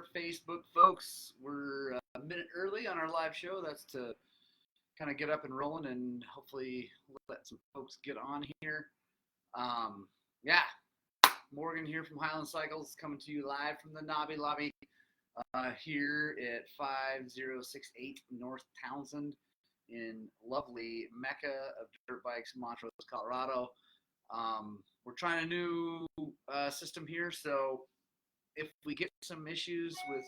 there, Facebook folks. We're a minute early on our live show. That's to kind of get up and rolling and hopefully let some folks get on here. Yeah, Morgan here from Highland Cycles coming to you live from the Nobby Lobby here at 5068 North Townsend in lovely Mecca of dirt bikes, Montrose, Colorado. We're trying a new system here, so if we get some issues with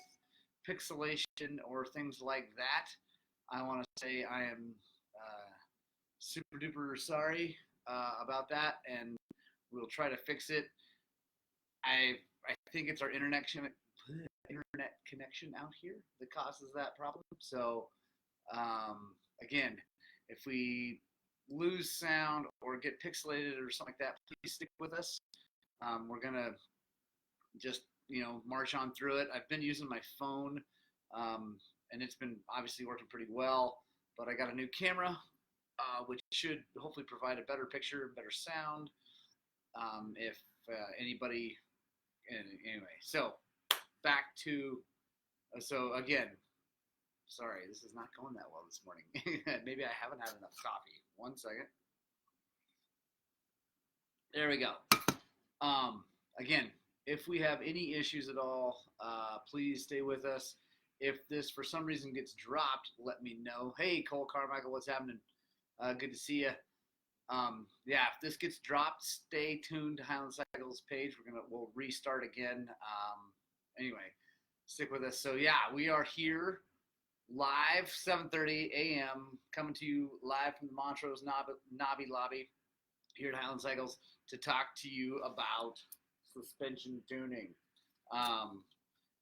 pixelation or things like that, I want to say I am super duper sorry about that, and we'll try to fix it. I think it's our internet connection out here that causes that problem. So again, if we lose sound or get pixelated or something like that, please stick with us. We're gonna just march on through it. I've been using my phone, and it's been obviously working pretty well. But I got a new camera, which should hopefully provide a better picture, better sound. If anybody, anyway, so back to, so again, sorry, this is not going that well this morning. Maybe I haven't had enough coffee. 1 second. There we go. Again, if we have any issues at all, please stay with us. If this for some reason gets dropped, let me know. Hey, Cole Carmichael, what's happening? Good to see you. Yeah, if this gets dropped, stay tuned to Highland Cycles page. We'll restart again. Anyway, stick with us. So yeah, we are here live, 7:30 a.m. coming to you live from the Montrose Nobby Lobby here at Highland Cycles to talk to you about suspension tuning.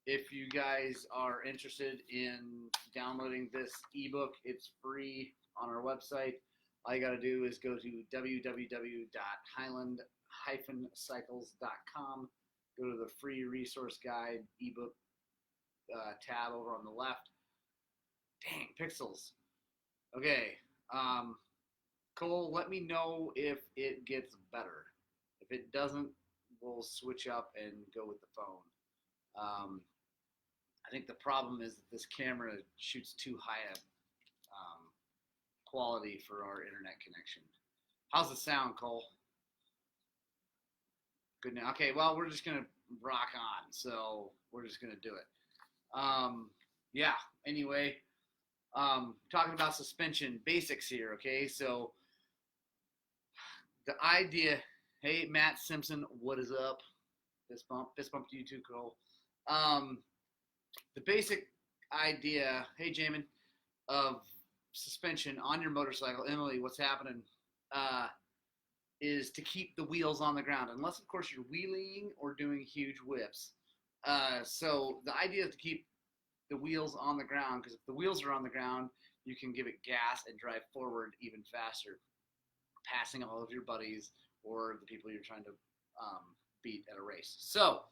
If you guys are interested in downloading this ebook, it's free on our website. All you got to do is go to www.highland-cycles.com, go to the free resource guide ebook tab over on the left. Dang, pixels. Okay, Cole, let me know if it gets better. If it doesn't, we'll switch up and go with the phone. I think the problem is that this camera shoots too high a quality for our internet connection. How's the sound, Cole? Good now. Okay, well, we're just gonna rock on. So we're just gonna do it. Yeah. Anyway, talking about suspension basics here. Okay, so the idea. Hey, Matt Simpson, what is up? Fist bump to you too, Cole. The basic idea, hey Jamin, of suspension on your motorcycle, Emily, what's happening, is to keep the wheels on the ground, unless of course you're wheeling or doing huge whips. So the idea is to keep the wheels on the ground, because if the wheels are on the ground, you can give it gas and drive forward even faster, passing all of your buddies or the people you're trying to beat at a race. So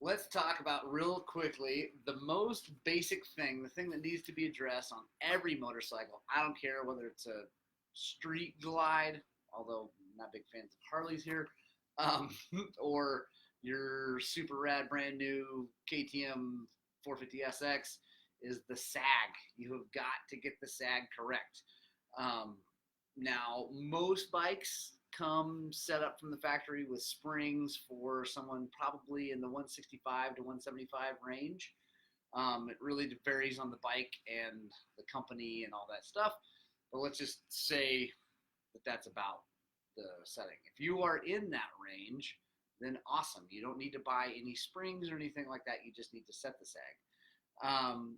let's talk about real quickly the most basic thing, the thing that needs to be addressed on every motorcycle. I don't care whether it's a street glide, although I'm not big fans of Harleys here, or your super rad brand new KTM 450SX, is the sag. You have got to get the sag correct. Now, most bikes come set up from the factory with springs for someone probably in the 165 to 175 range. It really varies on the bike and the company and all that stuff, but let's just say that that's about the setting. If you are in that range, then awesome. You don't need to buy any springs or anything like that. You just need to set the sag.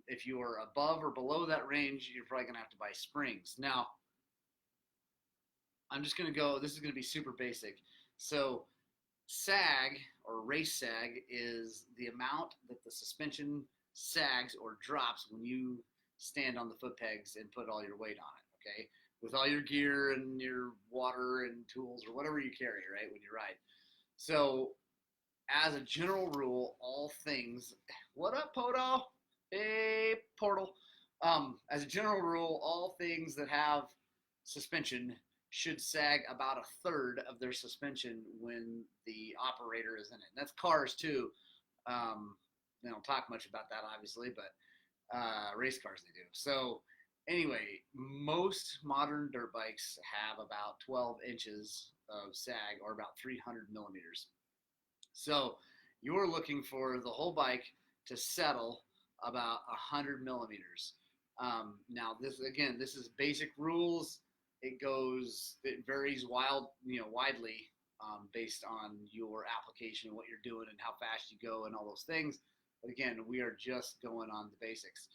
If you are above or below that range, you're probably going to have to buy springs. Now, I'm just going to go, this is going to be super basic. So sag, or race sag, is the amount that the suspension sags or drops when you stand on the foot pegs and put all your weight on it, okay? With all your gear and your water and tools or whatever you carry, right, when you ride. So as a general rule, all things, what up, Poto? Hey, Portal. As a general rule, all things that have suspension should sag about a third of their suspension when the operator is in it. And that's cars too. they don't talk much about that, obviously, but race cars they do. So anyway, most modern dirt bikes have about 12 inches of sag, or about 300 millimeters. So you're looking for the whole bike to settle about 100 millimeters. Now, this is basic rules. It varies widely based on your application and what you're doing and how fast you go and all those things. But again, we are just going on the basics.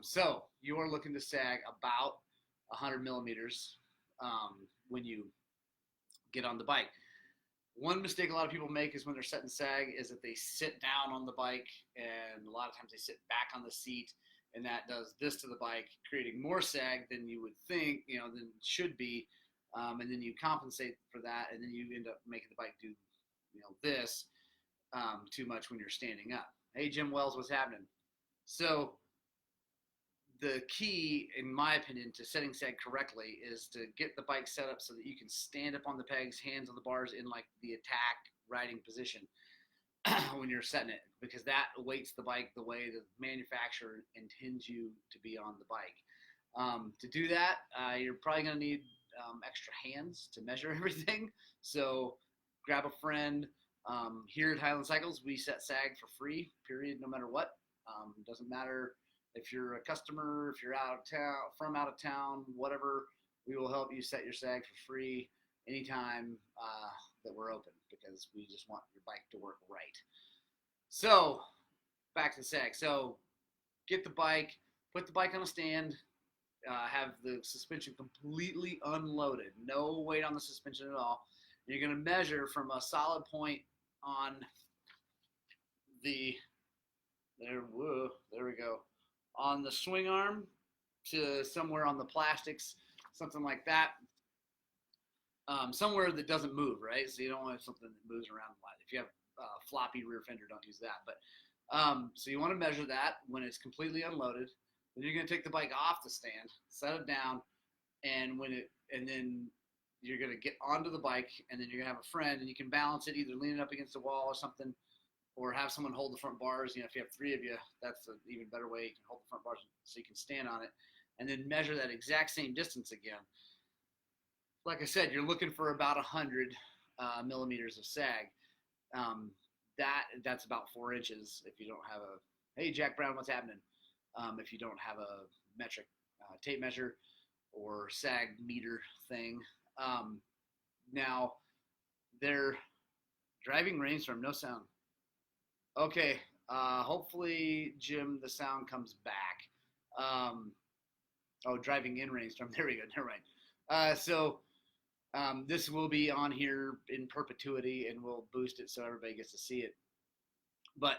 So you are looking to sag about 100 millimeters when you get on the bike. One mistake a lot of people make is when they're setting sag is that they sit down on the bike, and a lot of times they sit back on the seat, and that does this to the bike, creating more sag than you would think, than it should be. And then you compensate for that, and then you end up making the bike do, this too much when you're standing up. Hey, Jim Wells, what's happening? So the key, in my opinion, to setting sag correctly is to get the bike set up so that you can stand up on the pegs, hands on the bars in like the attack riding position when you're setting it, because that weights the bike the way the manufacturer intends you to be on the bike. To do that, you're probably going to need extra hands to measure everything. So grab a friend. Here at Highland Cycles, we set sag for free, period, no matter what. Doesn't matter if you're a customer, if you're out of town, whatever, we will help you set your sag for free anytime that we're open, because we just want your bike to work right. So back to the sag. So get the bike, put the bike on a stand, have the suspension completely unloaded, no weight on the suspension at all. And you're going to measure from a solid point on there we go, on the swing arm to somewhere on the plastics, something like that. Somewhere that doesn't move, right? So you don't want something that moves around a lot. If you have a floppy rear fender, don't use that. But so you want to measure that when it's completely unloaded. Then you're going to take the bike off the stand, set it down, and then you're going to get onto the bike, and then you're going to have a friend, and you can balance it either leaning up against a wall or something, or have someone hold the front bars. If you have three of you, that's an even better way. You can hold the front bars so you can stand on it, and then measure that exact same distance again. Like I said, you're looking for about 100 millimeters of sag. That's about 4 inches if you don't have hey, Jack Brown, what's happening? If you don't have a metric tape measure or sag meter thing. Now, they're driving rainstorm, no sound. Okay, hopefully, Jim, the sound comes back. Driving in rainstorm. There we go. Never mind. So this will be on here in perpetuity, and we'll boost it so everybody gets to see it. But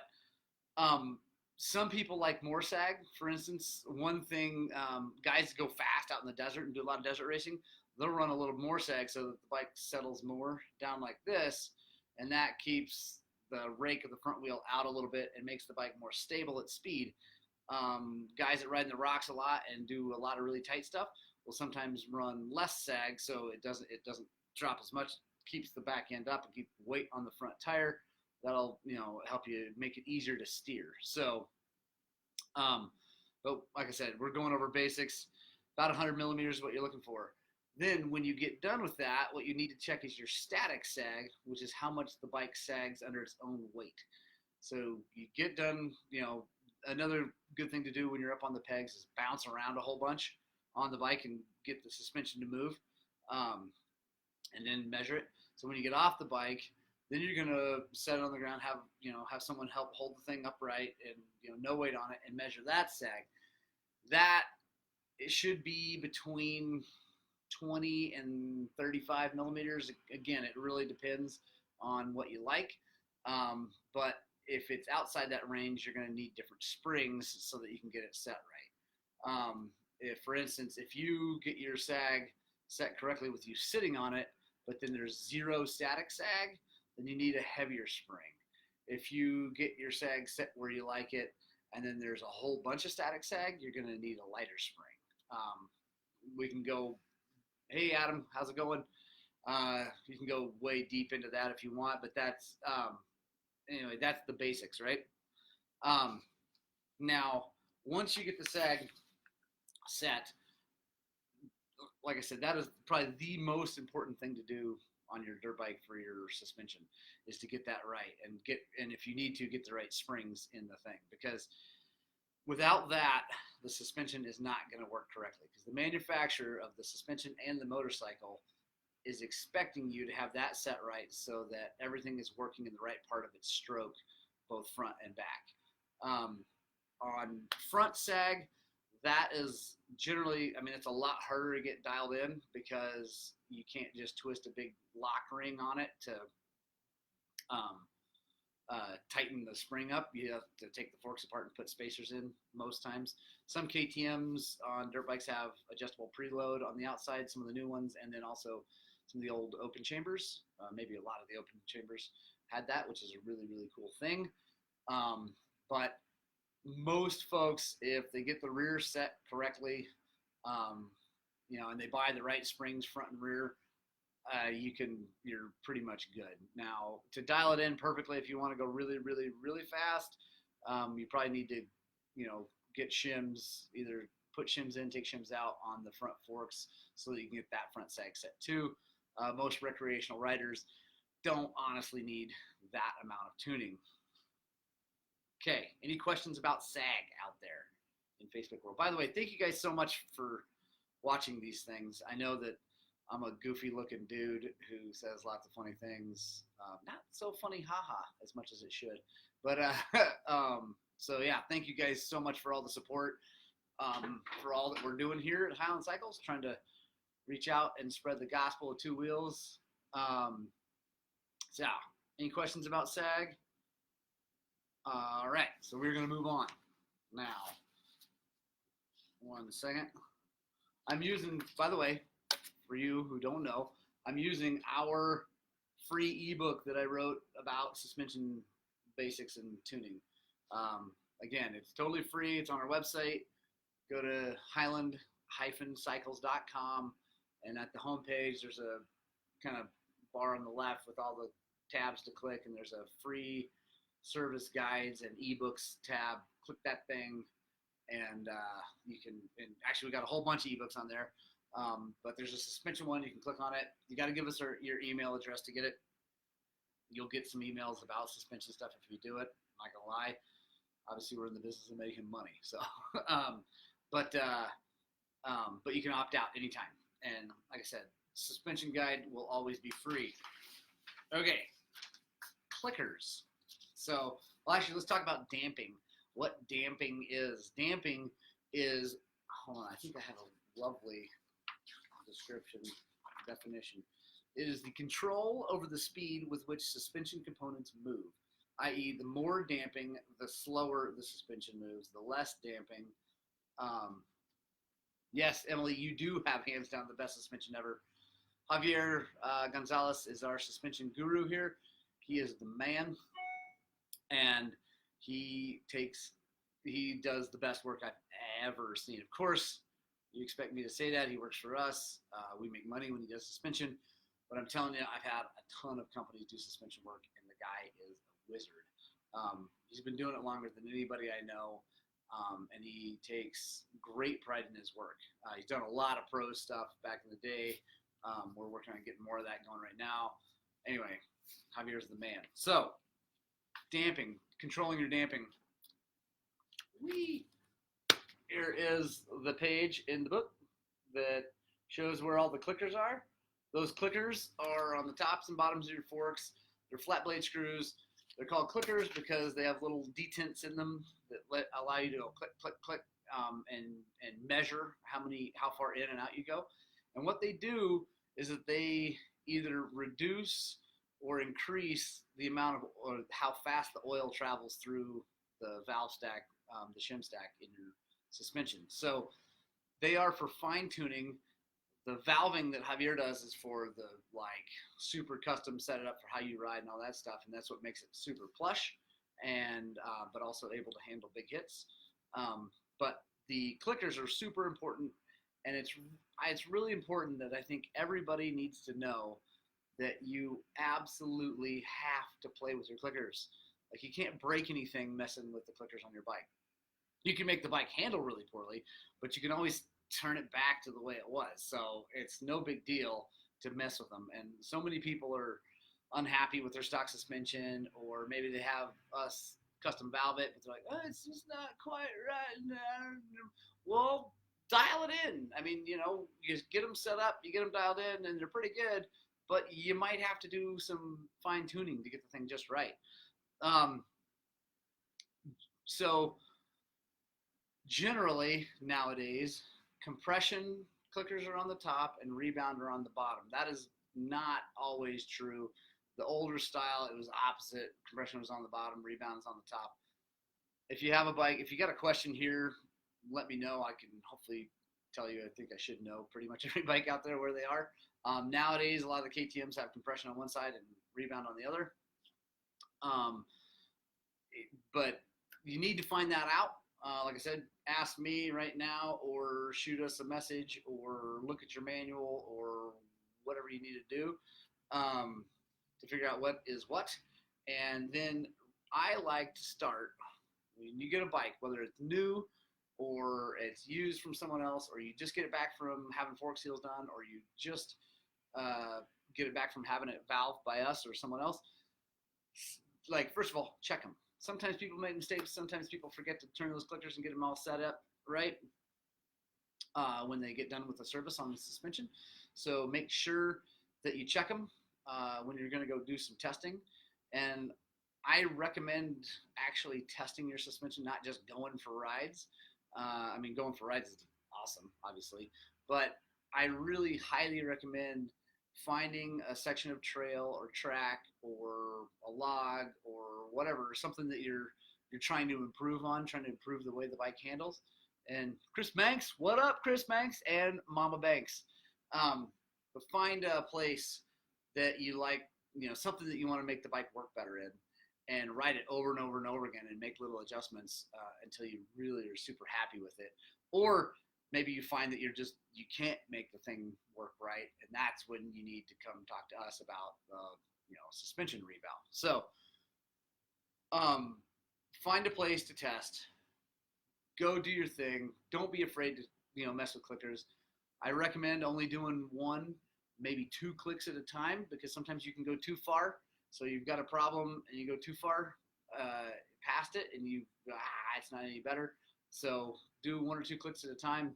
some people like more sag. For instance, one thing, guys go fast out in the desert and do a lot of desert racing, they'll run a little more sag so that the bike settles more down like this, and that keeps the rake of the front wheel out a little bit and makes the bike more stable at speed. Guys that ride in the rocks a lot and do a lot of really tight stuff will sometimes run less sag, so it doesn't drop as much, keeps the back end up and keep weight on the front tire. That'll help you make it easier to steer. So, but like I said, we're going over basics. About 100 millimeters is what you're looking for. Then when you get done with that, what you need to check is your static sag, which is how much the bike sags under its own weight. So you get done, another good thing to do when you're up on the pegs is bounce around a whole bunch on the bike and get the suspension to move, and then measure it. So when you get off the bike, then you're gonna set it on the ground, have someone help hold the thing upright, and no weight on it, and measure that sag. That it should be between 20 and 35 millimeters. Again, it really depends on what you like, but if it's outside that range, you're going to need different springs so that you can get it set right. For instance, if you get your sag set correctly with you sitting on it, but then there's zero static sag, then you need a heavier spring. If you get your sag set where you like it, and then there's a whole bunch of static sag, you're going to need a lighter spring. We can go, hey, Adam, how's it going? You can go way deep into that if you want, but that's, anyway, that's the basics, right? Um, Now, once you get the sag set, like I said, that is probably the most important thing to do on your dirt bike for your suspension is to get that right and if you need to get the right springs in the thing, because without that the suspension is not going to work correctly, because the manufacturer of the suspension and the motorcycle is expecting you to have that set right so that everything is working in the right part of its stroke, both front and back. On front sag, that is generally, I mean, it's a lot harder to get dialed in because you can't just twist a big lock ring on it to um, tighten the spring up. You have to take the forks apart and put spacers in most times. Some KTMs on dirt bikes have adjustable preload on the outside, some of the new ones, and then also some of the old open chambers. Maybe a lot of the open chambers had that, which is a really, really cool thing. But most folks, if they get the rear set correctly, and they buy the right springs front and rear, you're pretty much good. Now, to dial it in perfectly, if you want to go really, really, really fast, you probably need to, get shims, either put shims in, take shims out on the front forks so that you can get that front sag set too. Most recreational riders don't honestly need that amount of tuning. Okay, any questions about sag out there in Facebook world? By the way, thank you guys so much for watching these things. I know that I'm a goofy looking dude who says lots of funny things. Not so funny, haha, as much as it should. But so yeah, thank you guys so much for all the support, for all that we're doing here at Highland Cycles, trying to reach out and spread the gospel of two wheels. So, any questions about sag? All right, so we're going to move on now. 1 second. I'm using, by the way, for you who don't know, I'm using our free ebook that I wrote about suspension basics and tuning. Again, it's totally free. It's on our website. Go to highland-cycles.com, and at the homepage, there's a kind of bar on the left with all the tabs to click, and there's a free service guides and ebooks tab. Click that thing, and you can. And actually, we got a whole bunch of ebooks on there. But there's a suspension one. You can click on it. You got to give us your email address to get it. You'll get some emails about suspension stuff if you do it. I'm not gonna lie. Obviously, we're in the business of making money, so. But you can opt out anytime. And like I said, suspension guide will always be free. Okay, clickers. So, well, actually, let's talk about damping. What damping is? Damping is, hold on, I think I have a lovely definition. It is the control over the speed with which suspension components move, i.e. the more damping, the slower the suspension moves, the less damping. Yes, Emily, you do have hands down the best suspension ever. Javier Gonzalez is our suspension guru here. He is the man, and he does the best work I've ever seen. Of course, you expect me to say that. He works for us. We make money when he does suspension. But I'm telling you, I've had a ton of companies do suspension work, and the guy is a wizard. He's been doing it longer than anybody I know, and he takes great pride in his work. He's done a lot of pro stuff back in the day. We're working on getting more of that going right now. Anyway, Javier's the man. So, damping, controlling your damping. Here is the page in the book that shows where all the clickers are. Those clickers are on the tops and bottoms of your forks. They're flat blade screws. They're called clickers because they have little detents in them that allow you to go click, click, click, and measure how far in and out you go. And what they do is that they either reduce or increase the amount of, or how fast the oil travels through the valve stack, the shim stack in your suspension. So they are for fine tuning. The valving that Javier does is for the super custom, set it up for how you ride and all that stuff, and that's what makes it super plush, and but also able to handle big hits. But the clickers are super important, and it's really important that I think everybody needs to know that you absolutely have to play with your clickers. Like, you can't break anything messing with the clickers on your bike. You can make the bike handle really poorly, but you can always turn it back to the way it was. So it's no big deal to mess with them. And so many people are unhappy with their stock suspension, or maybe they have us custom valve it, but they're like, oh, it's just not quite right. Well, dial it in. I mean, you just get them set up, you get them dialed in, and they're pretty good, but you might have to do some fine tuning to get the thing just right. So generally nowadays, compression clickers are on the top and rebound are on the bottom. That is not always true. The older style, it was opposite. Compression was on the bottom, rebound is on the top. If you have a bike, if you got a question here, let me know. I can hopefully tell you. I think I should know pretty much every bike out there where they are. Nowadays, a lot of the KTMs have compression on one side and rebound on the other. But you need to find that out. Like I said, ask me right now, or shoot us a message, or look at your manual, or whatever you need to do to figure out what is what. And then I like to start when you get a bike, whether it's new or it's used from someone else, or you just get it back from having fork seals done, or you just get it back from having it valved by us or someone else. Like, first of all, check them. Sometimes people make mistakes. Sometimes people forget to turn those clickers and get them all set up right when they get done with the service on the suspension. So make sure that you check them when you're going to go do some testing. And I recommend actually testing your suspension, not just going for rides. I mean, going for rides is awesome, obviously, but I really highly recommend finding a section of trail or track or a log or whatever, something that you're trying to improve on, trying to improve the way the bike handles. And Chris Banks, what up, Chris Banks and Mama Banks? But find a place that you like, something that you want to make the bike work better in, and ride it over and over and over again and make little adjustments until you really are super happy with it. Or maybe you find that you can't make the thing work right, and that's when you need to come talk to us about suspension revalve. So find a place to test. Go do your thing. Don't be afraid to mess with clickers. I recommend only doing one, maybe 2 clicks at a time, because sometimes you can go too far. So you've got a problem and you go too far past it, and it's not any better. So do 1 or 2 clicks at a time.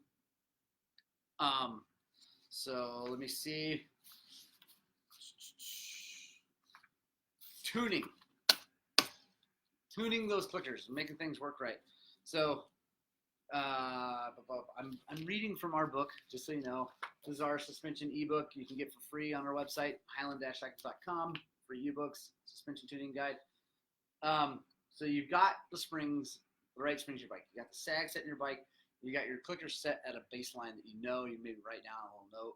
So let me see. Tuning those clickers, making things work right. So I'm reading from our book, just so you know. This is our suspension ebook you can get for free on our website, highland-cycles.com. Free ebooks, suspension tuning guide. So you've got the springs, the right springs in your bike. You got the sag set in your bike. You got your clicker set at a baseline that you maybe write down a little note,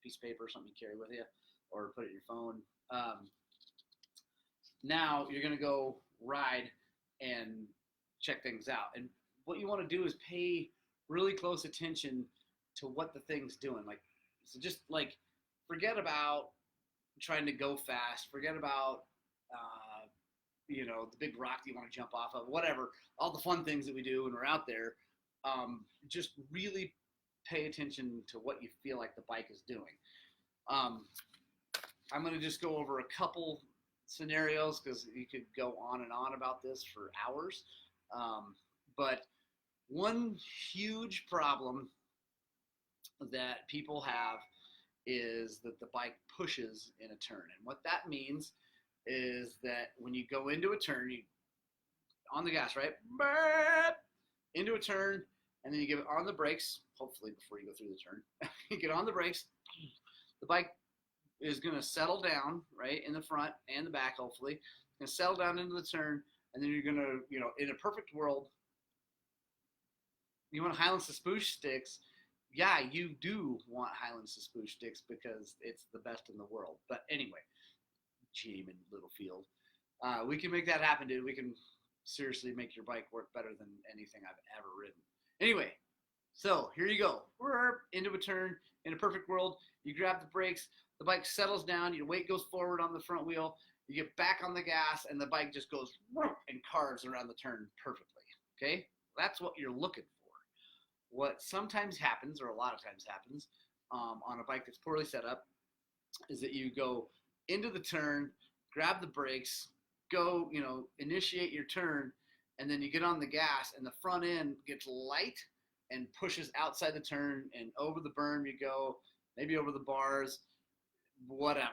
piece of paper, something you carry with you, or put it in your phone. Now you're going to go ride and check things out. And what you want to do is pay really close attention to what the thing's doing. So just forget about trying to go fast. Forget about the big rock that you want to jump off of, whatever, all the fun things that we do when we're out there. Just really pay attention to what you feel like the bike is doing. I'm going to just go over a couple scenarios, because you could go on and on about this for hours. But one huge problem that people have is that the bike pushes in a turn. And what that means is that when you go into a turn, you on the gas, right? Into a turn, and then you give it on the brakes, hopefully before you go through the turn. You get on the brakes, the bike is going to settle down, right, in the front and the back, hopefully. It's going to settle down into the turn, and then you're going to, in a perfect world, you want Highland spoosh sticks. Yeah, you do want Highland spoosh sticks because it's the best in the world. But anyway, Jamin Littlefield, we can make that happen, dude. We can seriously make your bike work better than anything I've ever ridden. Anyway, so here you go. We're into a turn. In a perfect world, you grab the brakes, the bike settles down, your weight goes forward on the front wheel, You get back on the gas, and the bike just goes and carves around the turn perfectly. Okay, that's what you're looking for. What sometimes happens, or a lot of times happens, on a bike that's poorly set up, is that you go into the turn, grab the brakes, go, initiate your turn, and then you get on the gas, and the front end gets light and pushes outside the turn and over the berm you go, maybe over the bars, whatever.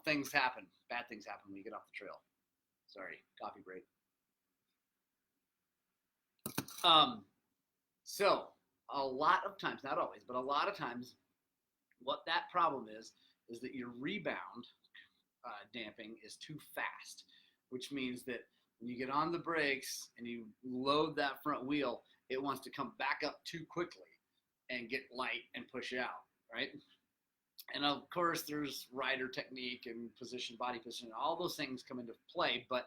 Things happen. Bad things happen when you get off the trail. Sorry, coffee break. So a lot of times, not always, but a lot of times, what that problem is that your rebound damping is too fast, which means that when you get on the brakes and you load that front wheel, it wants to come back up too quickly and get light and push out, right? And of course, there's rider technique and body position, all those things come into play. But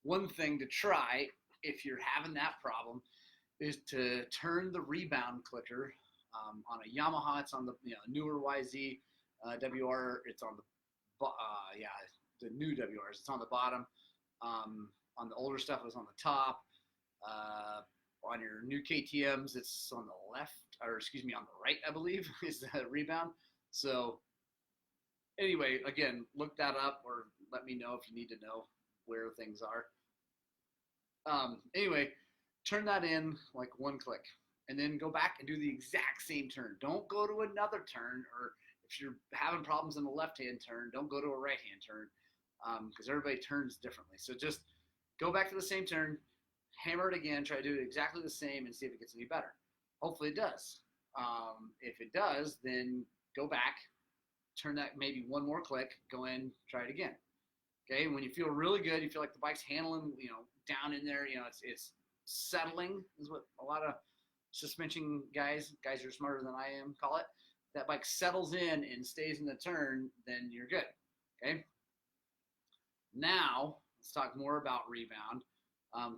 one thing to try if you're having that problem is to turn the rebound clicker on a Yamaha. It's on the newer YZ WR. It's on the new WRs. It's on the bottom. On the older stuff, it was on the top. On your new KTMs, it's on the left, or excuse me, on the right, I believe, is the rebound. So anyway, again, look that up or let me know if you need to know where things are. Anyway, turn that in like one click and then go back and do the exact same turn. Don't go to another turn, or if you're having problems in the left-hand turn, don't go to a right-hand turn because everybody turns differently. So just go back to the same turn, hammer it again, try to do it exactly the same and see if it gets any better. Hopefully it does. If it does, then go back, turn that maybe one more click, go in, try it again. Okay, when you feel really good, you feel like the bike's handling, down in there, it's settling is what a lot of suspension guys who are smarter than I am call it. That bike settles in and stays in the turn, then you're good. Okay. Now let's talk more about rebound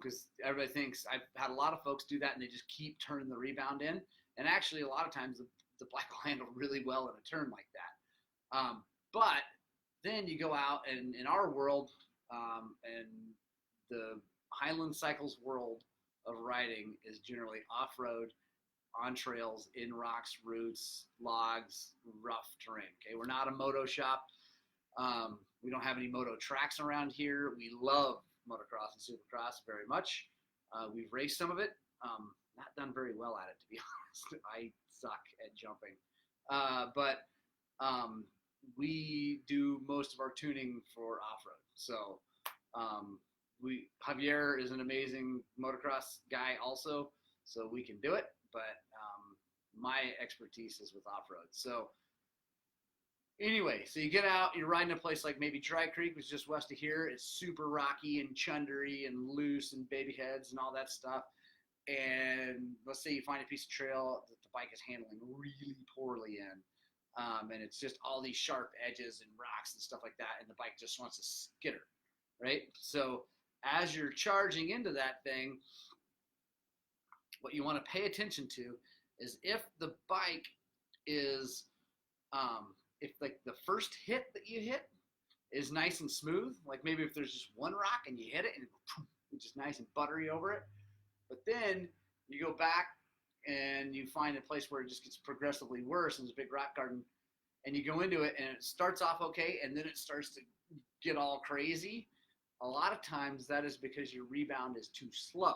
because everybody thinks I've had a lot of folks do that and they just keep turning the rebound in, and actually a lot of times the bike will handle really well in a turn like that. But then you go out and in our world and the Highland Cycles world of riding is generally off-road, on trails, in rocks, roots, logs, rough terrain. Okay, we're not a moto shop. We don't have any moto tracks around here. We love motocross and supercross very much. We've raced some of it. Not done very well at it, to be honest. I suck at jumping. But we do most of our tuning for off-road. So Javier is an amazing motocross guy also, so we can do it, but my expertise is with off-road. So anyway, so you get out, you're riding a place like maybe Dry Creek, which is just west of here. It's super rocky and chundery and loose and baby heads and all that stuff. And let's say you find a piece of trail that the bike is handling really poorly in. And it's just all these sharp edges and rocks and stuff like that, and the bike just wants to skitter, right? So as you're charging into that thing, what you want to pay attention to is if the bike is, if like the first hit that you hit is nice and smooth, like maybe if there's just one rock and you hit it and it's just nice and buttery over it, but then you go back and you find a place where it just gets progressively worse and there's a big rock garden, and you go into it and it starts off okay and then it starts to get all crazy. A lot of times that is because your rebound is too slow.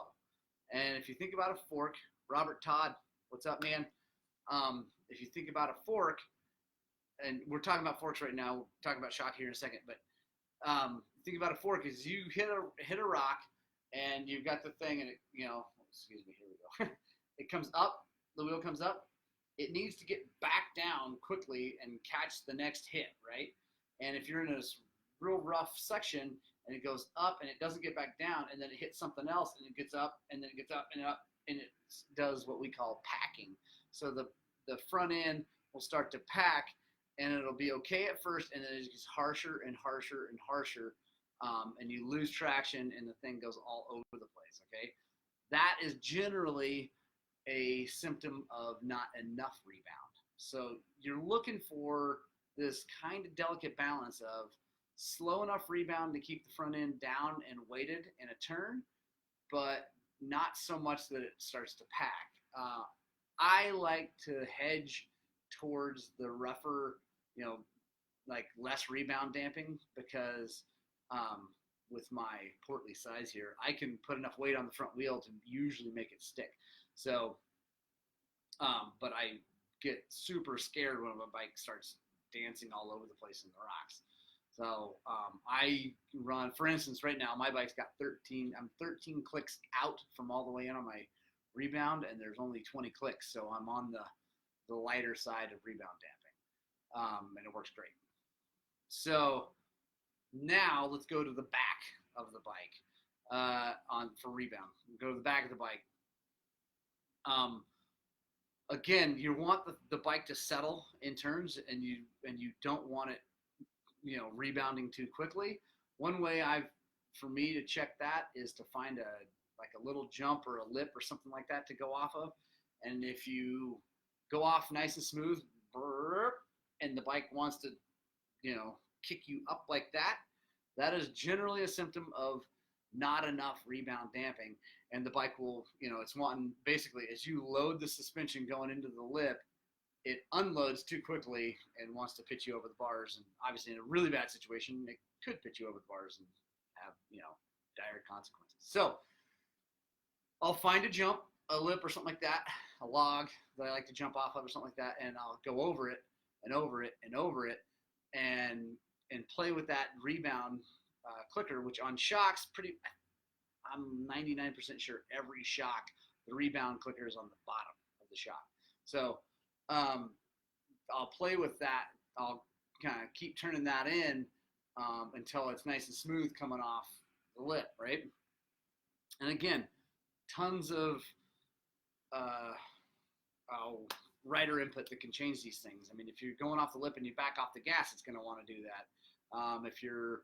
And if you think about a fork, Robert Todd, what's up, man? If you think about a fork, and we're talking about forks right now, we'll talk about shock here in a second, but think about a fork is you hit a rock and you've got the thing and it, excuse me, here we go. It comes up, the wheel comes up. It needs to get back down quickly and catch the next hit, right? And if you're in a real rough section and it goes up and it doesn't get back down and then it hits something else and it gets up and then it gets up and it does what we call packing. So the front end will start to pack and it'll be okay at first and then it gets harsher and harsher and harsher and you lose traction and the thing goes all over the place, okay? That is generally a symptom of not enough rebound. So you're looking for this kind of delicate balance of slow enough rebound to keep the front end down and weighted in a turn, but not so much that it starts to pack. I like to hedge towards the rougher, like less rebound damping because with my portly size here, I can put enough weight on the front wheel to usually make it stick. So, but I get super scared when my bike starts dancing all over the place in the rocks. So I run, for instance, right now my bike's got 13. I'm 13 clicks out from all the way in on my rebound, and there's only 20 clicks, so I'm on the lighter side of rebound damping, and it works great. So now let's go to the back of the bike for rebound. Go to the back of the bike. Again, you want the bike to settle in turns, and you don't want it, rebounding too quickly. One way for me to check that is to find a little jump or a lip or something like that to go off of. And if you go off nice and smooth, and the bike wants to, kick you up like that, that is generally a symptom of not enough rebound damping. And the bike will, it's wanting, basically, as you load the suspension going into the lip, it unloads too quickly and wants to pitch you over the bars. And obviously in a really bad situation, it could pitch you over the bars and have, dire consequences. So I'll find a jump, a lip or something like that, a log that I like to jump off of or something like that, and I'll go over it and over it and over it and play with that rebound clicker, which on shocks, I'm 99% sure every shock, the rebound clicker is on the bottom of the shock. So I'll play with that. I'll kind of keep turning that in until it's nice and smooth coming off the lip, right? And again, tons of rider input that can change these things. I mean, if you're going off the lip and you back off the gas, it's going to want to do that. If you're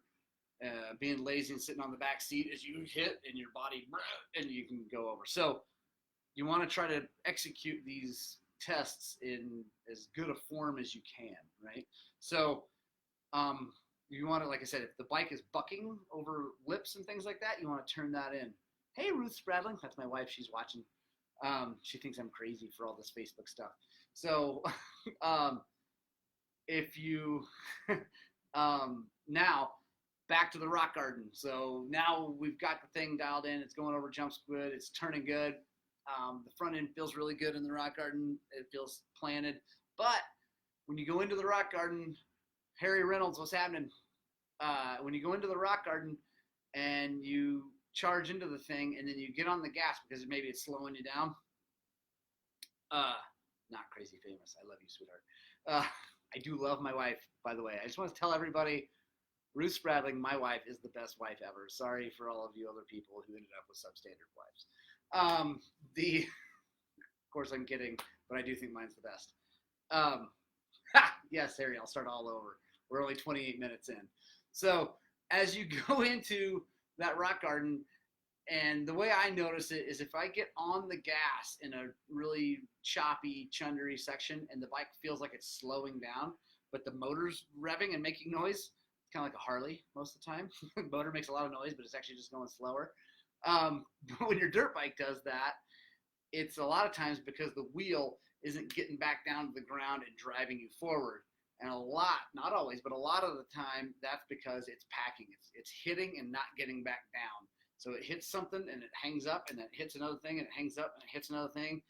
being lazy and sitting on the back seat as you hit and your body, and you can go over. So you want to try to execute these tests in as good a form as you can, right? So you want to, like I said, if the bike is bucking over lips and things like that, you want to turn that in. Hey, Ruth Spradling, that's my wife. She's watching. She thinks I'm crazy for all this Facebook stuff. So if you now back to the rock garden. So now we've got the thing dialed in. It's going over jumps good. It's turning good. The front end feels really good in the rock garden. It feels planted. But when you go into the rock garden, Harry Reynolds, what's happening? When you go into the rock garden and you charge into the thing and then you get on the gas because maybe it's slowing you down. Not crazy famous. I love you, sweetheart. I do love my wife, by the way. I just want to tell everybody, Ruth Spradling, my wife, is the best wife ever. Sorry for all of you other people who ended up with substandard wives. Of course I'm kidding, but I do think mine's the best. Yes, Harry, I'll start all over. We're only 28 minutes in. So as you go into that rock garden, and the way I notice it is if I get on the gas in a really choppy, chundery section and the bike feels like it's slowing down, but the motor's revving and making noise, it's kind of like a Harley most of the time. The motor makes a lot of noise, but it's actually just going slower. But when your dirt bike does that, it's a lot of times because the wheel isn't getting back down to the ground and driving you forward. And a lot, not always, but a lot of the time, that's because it's packing. It's hitting and not getting back down. So it hits something and it hangs up, and then it hits another thing and it hangs up and it hits another thing,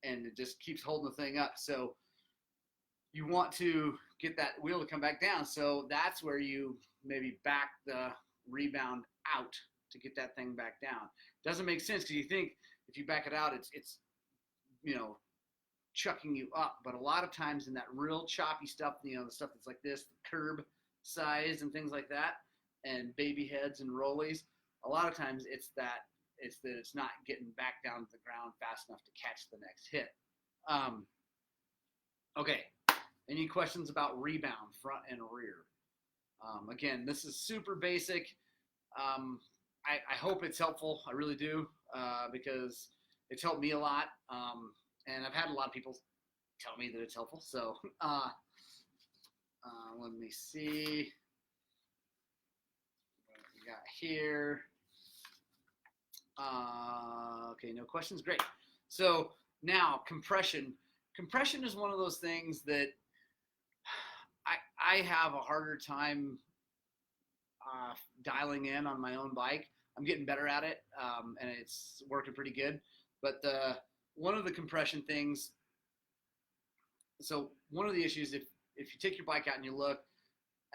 and it just keeps holding the thing up. So you want to get that wheel to come back down. So that's where you maybe back the rebound out to get that thing back down. Doesn't make sense because you think if you back it out, it's chucking you up. But a lot of times in that real choppy stuff, the stuff that's like this, the curb size and things like that, and baby heads and rollies, a lot of times it's that it's not getting back down to the ground fast enough to catch the next hit. Okay, any questions about rebound, front and rear? Again, this is super basic. I hope it's helpful. I really do, because it's helped me a lot. And I've had a lot of people tell me that it's helpful. So let me see. we got here? Okay, no questions. Great. So now compression. Compression is one of those things that I have a harder time dialing in on my own bike. I'm getting better at it, and it's working pretty good. But one of the compression things, so one of the issues, if you take your bike out and you look,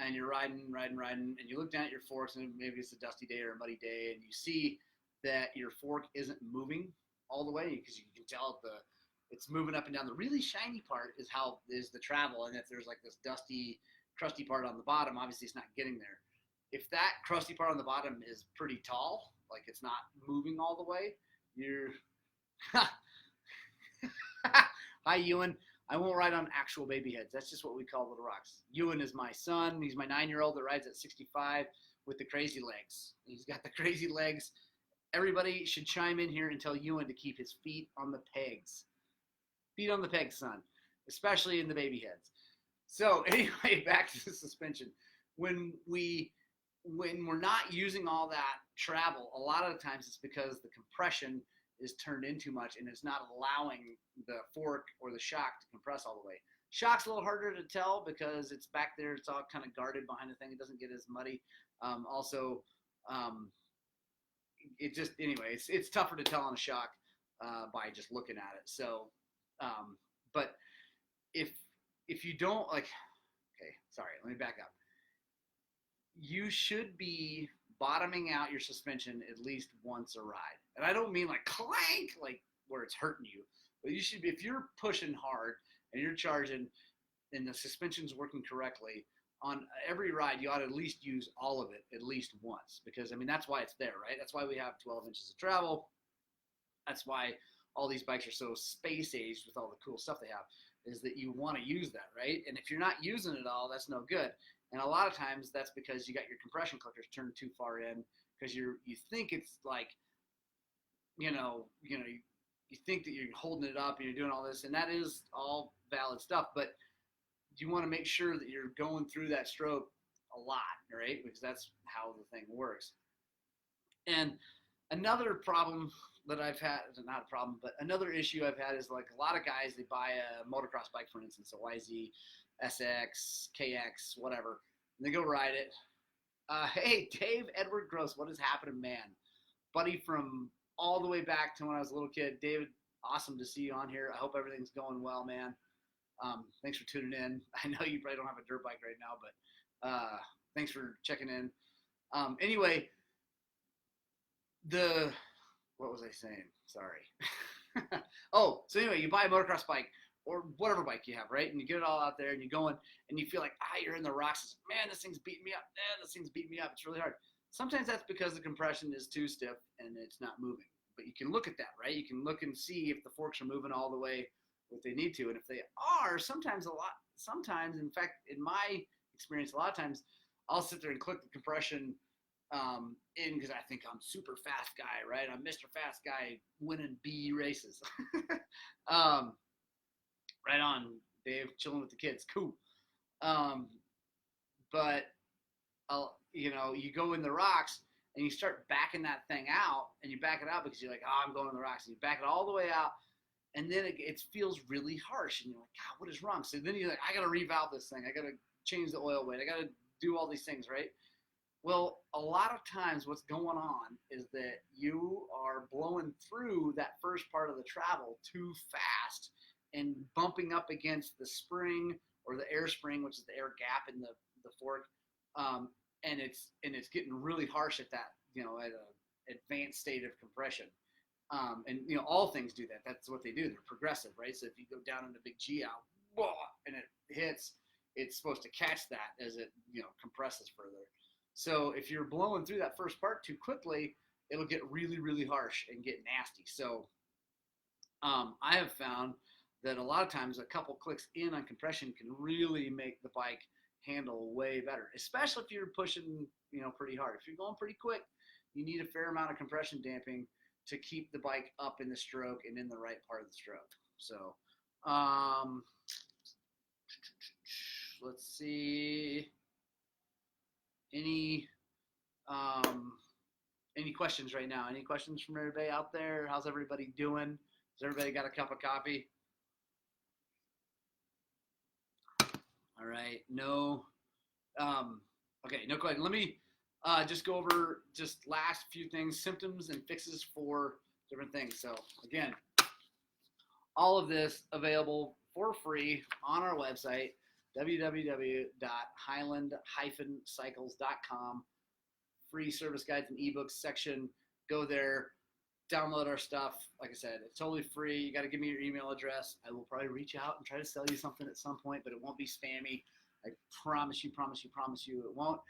and you're riding, and you look down at your forks, and maybe it's a dusty day or a muddy day, and you see that your fork isn't moving all the way, because you can tell it's moving up and down. The really shiny part is the travel, and if there's like this dusty, crusty part on the bottom, obviously it's not getting there. If that crusty part on the bottom is pretty tall, like it's not moving all the way, you're hi Ewan. I won't ride on actual baby heads. That's just what we call little rocks. Ewan is my son. He's my 9-year-old that rides at 65 with the crazy legs. He's got the crazy legs. Everybody should chime in here and tell Ewan to keep his feet on the pegs. Feet on the pegs, son, especially in the baby heads. So anyway, back to the suspension. When we're not using all that travel, a lot of the times it's because the compression is turned in too much and it's not allowing the fork or the shock to compress all the way. Shock's a little harder to tell because it's back there. It's all kind of guarded behind the thing. It doesn't get as muddy. It just, anyway, it's tougher to tell on a shock by just looking at it. So, but if you don't like, okay, sorry, let me back up. You should be bottoming out your suspension at least once a ride. And I don't mean like clank, like where it's hurting you, but you should be, if you're pushing hard and you're charging and the suspension's working correctly, on every ride, you ought to at least use all of it at least once, because I mean, that's why it's there, right? That's why we have 12 inches of travel. That's why all these bikes are so space aged with all the cool stuff they have, is that you want to use that, right? And if you're not using it all, that's no good. And a lot of times that's because you got your compression clickers turned too far in, because you think it's like, you think that you're holding it up and you're doing all this, and that is all valid stuff, but you want to make sure that you're going through that stroke a lot, right? Because that's how the thing works. And another problem that I've had, not a problem, but another issue I've had is like a lot of guys, they buy a motocross bike, for instance, a YZ, SX, KX, whatever, and they go ride it. Hey, Dave Edward Gross, what is happening, man? Buddy from all the way back to when I was a little kid. David, awesome to see you on here. I hope everything's going well, man. Thanks for tuning in. I know you probably don't have a dirt bike right now, but thanks for checking in. Anyway, what was I saying? Sorry. Oh, so anyway, you buy a motocross bike or whatever bike you have, right? And you get it all out there and you're going and you feel like, you're in the rocks. Man, this thing's beating me up. Man, this thing's beating me up. It's really hard. Sometimes that's because the compression is too stiff and it's not moving. But you can look at that, right? You can look and see if the forks are moving all the way what they need to. And if they are, sometimes, in fact, in my experience, a lot of times I'll sit there and click the compression in because I think I'm super fast guy, right? I'm Mr. Fast Guy winning B races. Right on, Dave, chilling with the kids. Cool. But you go in the rocks and you start backing that thing out, and you back it out because you're like, I'm going in the rocks. And you back it all the way out, and then it feels really harsh, and you're like, God, what is wrong? So then you're like, I got to revalve this thing. I got to change the oil weight. I got to do all these things, right? Well, a lot of times what's going on is that you are blowing through that first part of the travel too fast and bumping up against the spring or the air spring, which is the air gap in the fork, and it's getting really harsh at that, at an advanced state of compression. And all things do that. That's what they do. They're progressive, right? So if you go down in a big G out, and it hits, it's supposed to catch that as it compresses further. So if you're blowing through that first part too quickly, it'll get really, really harsh and get nasty. So I have found that a lot of times a couple clicks in on compression can really make the bike handle way better, especially if you're pushing pretty hard. If you're going pretty quick, you need a fair amount of compression damping to keep the bike up in the stroke and in the right part of the stroke. So let's see. Any Any questions right now? Any questions from everybody out there? How's everybody doing? Has everybody got a cup of coffee? All right. No. Okay, no question. Let me just go over just last few things, symptoms and fixes for different things. So again, all of this available for free on our website, www.highland-cycles.com. Free service guides and ebooks section. Go there, download our stuff. Like I said, it's totally free. You got to give me your email address. I will probably reach out and try to sell you something at some point, but it won't be spammy. I promise you, it won't.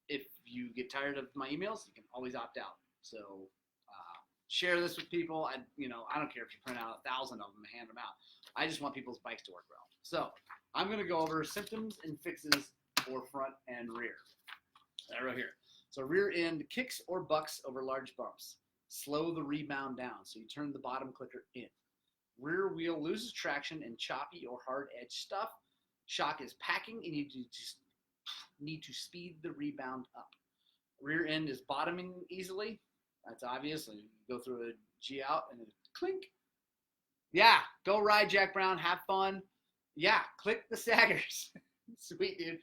If you get tired of my emails, you can always opt out. So share this with people. I don't care if you print out 1,000 of them and hand them out. I just want people's bikes to work well. So I'm going to go over symptoms and fixes for front and rear. Right here. So rear end kicks or bucks over large bumps. Slow the rebound down. So you turn the bottom clicker in. Rear wheel loses traction in choppy or hard edge stuff. Shock is packing and you just need to speed the rebound up. Rear end is bottoming easily. That's obvious. You go through a G out and then clink. Yeah, go ride Jack Brown. Have fun. Yeah, click the staggers. Sweet, dude.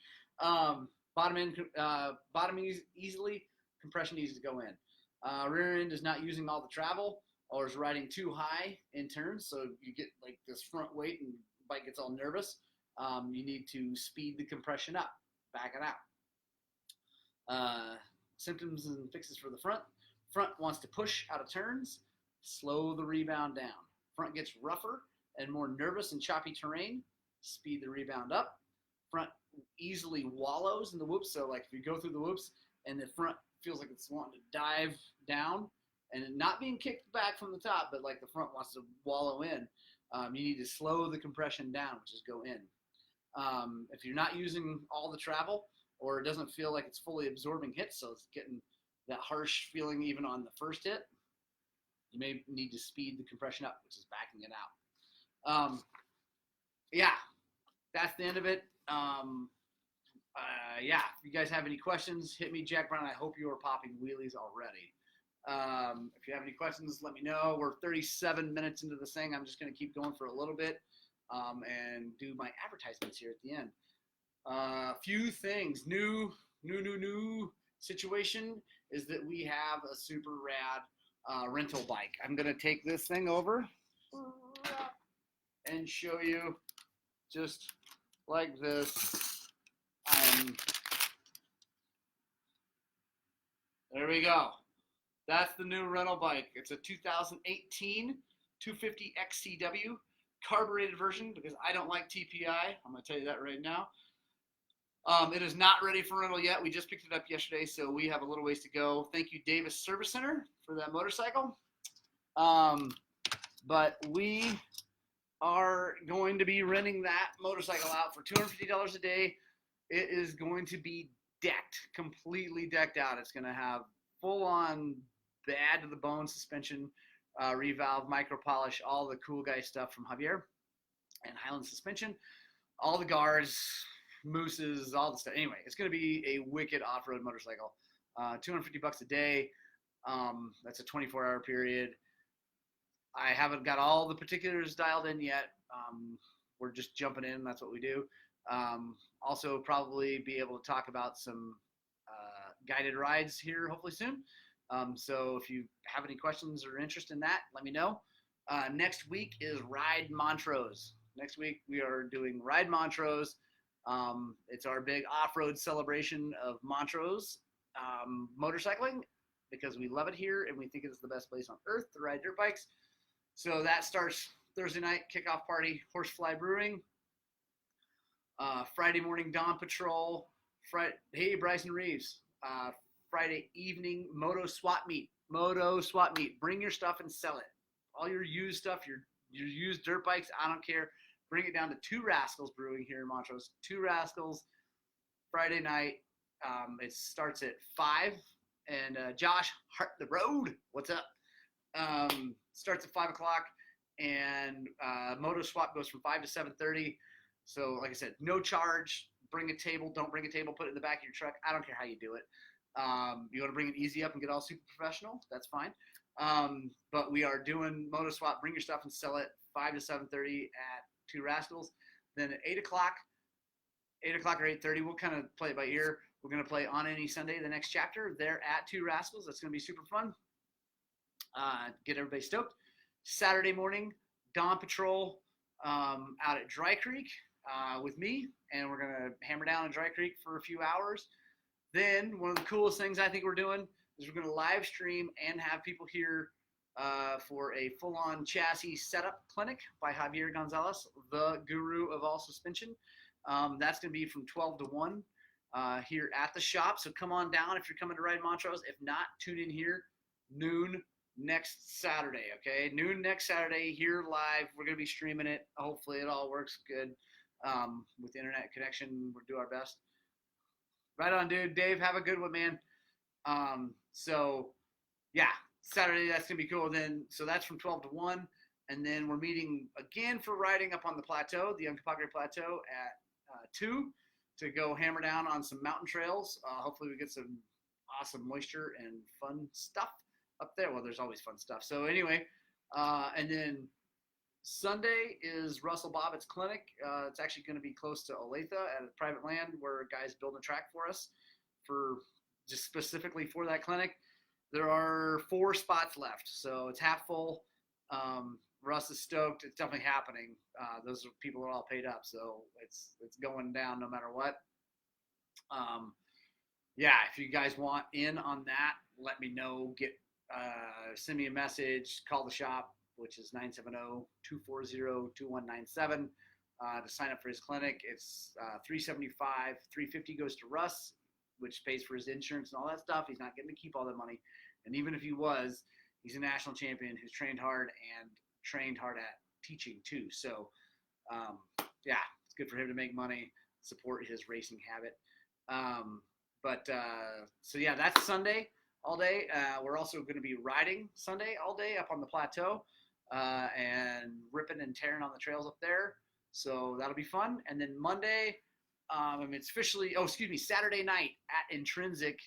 Bottoming easily, compression needs to go in. Rear end is not using all the travel or is riding too high in turns, so you get like this front weight and the bike gets all nervous. You need to speed the compression up, back it out. Symptoms and fixes for the front. Front wants to push out of turns, slow the rebound down. Front gets rougher and more nervous in choppy terrain, speed the rebound up. Front easily wallows in the whoops. So like if you go through the whoops and the front feels like it's wanting to dive down and not being kicked back from the top, but like the front wants to wallow in, you need to slow the compression down, which is go in. If you're not using all the travel or it doesn't feel like it's fully absorbing hits, so it's getting that harsh feeling even on the first hit, you may need to speed the compression up, which is backing it out. Yeah, that's the end of it. Yeah, if you guys have any questions, hit me, Jack Brown. I hope you are popping wheelies already. If you have any questions, let me know. We're 37 minutes into this thing. I'm just going to keep going for a little bit and do my advertisements here at the end. A few things. New situation is that we have a super rad rental bike. I'm going to take this thing over and show you just like this. There we go. That's the new rental bike. It's a 2018 250 XCW carbureted version because I don't like TPI. I'm going to tell you that right now. It is not ready for rental yet. We just picked it up yesterday, so we have a little ways to go. Thank you, Davis Service Center, for that motorcycle. But we are going to be renting that motorcycle out for $250 a day. It is going to be decked, completely decked out. It's going to have full-on bad to the bone suspension, revalve, micro polish, all the cool guy stuff from Javier and Highland suspension, all the guards, mooses, all the stuff. Anyway, it's going to be a wicked off-road motorcycle. $250 a day. That's a 24-hour period. I haven't got all the particulars dialed in yet. We're just jumping in. That's what we do. Also probably be able to talk about some guided rides here hopefully soon. So if you have any questions or interest in that, let me know. Next week is Ride Montrose. Next week we are doing Ride Montrose. It's our big off-road celebration of Montrose motorcycling because we love it here and we think it's the best place on earth to ride dirt bikes. So that starts Thursday night, kickoff party, Horsefly Brewing. Friday morning, Dawn Patrol. Hey, Bryson Reeves. Friday evening, Moto Swap Meet. Bring your stuff and sell it. All your used stuff, your used dirt bikes, I don't care. Bring it down to Two Rascals Brewing here in Montrose. Two Rascals, Friday night. It starts at 5. And Josh, Heart the Road, what's up? Starts at 5 o'clock. And Moto Swap goes from 5 to 7:30. So, like I said, no charge. bring a table, don't bring a table, put it in the back of your truck. I don't care how you do it. You want to bring it easy up and get all super professional, that's fine. But we are doing Moto Swap. Bring your stuff and sell it 5 to 7:30 at Two Rascals. Then at 8 o'clock or 8:30, we'll kind of play it by ear. We're going to play On Any Sunday, the next chapter. They're at Two Rascals. That's going to be super fun. Get everybody stoked. Saturday morning, Dawn Patrol out at Dry Creek with me, and we're going to hammer down at Dry Creek for a few hours. Then one of the coolest things I think we're doing is we're going to live stream and have people here for a full-on chassis setup clinic by Javier Gonzalez, the guru of all suspension. That's going to be from 12 to 1 here at the shop. So come on down if you're coming to ride Montrose. If not, tune in here noon next Saturday, okay? Noon next Saturday here live. We're going to be streaming it. Hopefully it all works good with the internet connection. We'll do our best. Right on, dude. Dave, have a good one, man. So, yeah, Saturday, that's going to be cool. Then, so that's from 12 to 1. And then we're meeting again for riding up on the plateau, the Uncompahgre Plateau at 2 to go hammer down on some mountain trails. Hopefully we get some awesome moisture and fun stuff up there. Well, there's always fun stuff. So anyway, and then Sunday is Russell Bobbitt's clinic. It's actually going to be close to Olathe at a private land where a guy's building a track for us for just specifically for that clinic. There are 4 spots left, so it's half full. Russ is stoked. It's definitely happening. Those people are all paid up, so it's going down no matter what. Yeah, if you guys want in on that, let me know. Send me a message. Call the shop, which is 970-240-2197 to sign up for his clinic. It's $375. $350 goes to Russ, which pays for his insurance and all that stuff. He's not getting to keep all that money. And even if he was, he's a national champion who's trained hard and trained hard at teaching too. So, yeah, it's good for him to make money, support his racing habit. So yeah, that's Sunday all day. We're also going to be riding Sunday all day up on the plateau and ripping and tearing on the trails up there. So that'll be fun. And then Monday, it's officially, Saturday night at Intrinsic.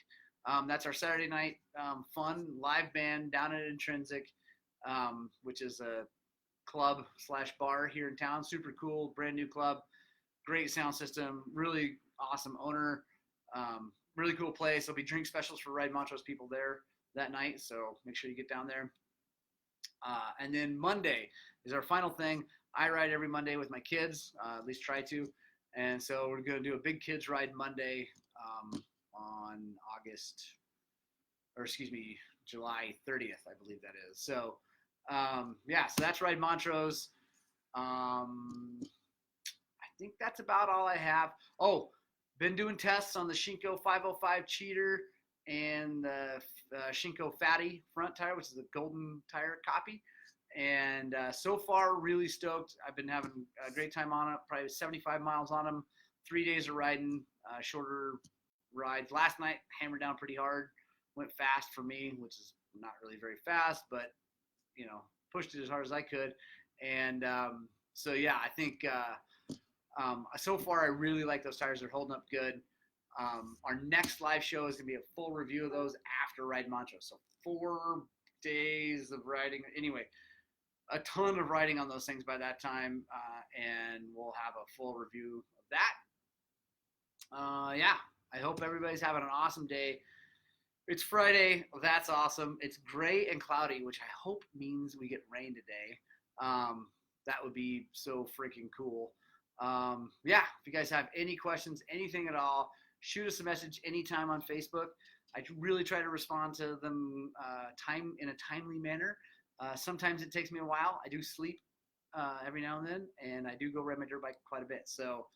That's our Saturday night fun live band down at Intrinsic, which is a club/bar here in town. Super cool, brand new club, great sound system, really awesome owner, really cool place. There'll be drink specials for Ride Montrose people there that night, so make sure you get down there. And then Monday is our final thing. I ride every Monday with my kids, at least try to. And so we're going to do a big kids ride Monday on July 30th, I believe that is. So, yeah, so that's Ride Montrose. I think that's about all I have. Oh, been doing tests on the Shinko 505 Cheater and the Shinko Fatty front tire, which is a golden tire copy. And so far, really stoked. I've been having a great time on it, probably 75 miles on them, 3 days of riding, shorter rides. Last night, hammered down pretty hard, went fast for me, which is not really very fast, but, pushed it as hard as I could. And so, yeah, I think so far I really like those tires. They're holding up good. Our next live show is going to be a full review of those after Ride Montrose. So 4 days of riding. Anyway, a ton of riding on those things by that time, and we'll have a full review of that. Yeah, I hope everybody's having an awesome day. It's Friday. That's awesome. It's gray and cloudy, which I hope means we get rain today. That would be so freaking cool. Yeah, if you guys have any questions, anything at all, shoot us a message anytime on Facebook. I really try to respond to them in a timely manner. Sometimes it takes me a while. I do sleep every now and then, and I do go ride my dirt bike quite a bit. So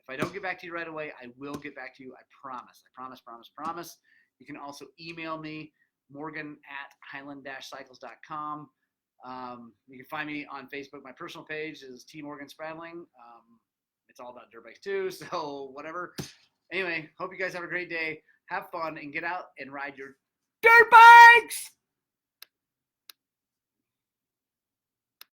if I don't get back to you right away, I will get back to you. I promise. I promise. You can also email me, morgan@highland-cycles.com. You can find me on Facebook. My personal page is T. Morgan Spradling. It's all about dirt bikes too, so whatever. Anyway, hope you guys have a great day. Have fun and get out and ride your dirt bikes!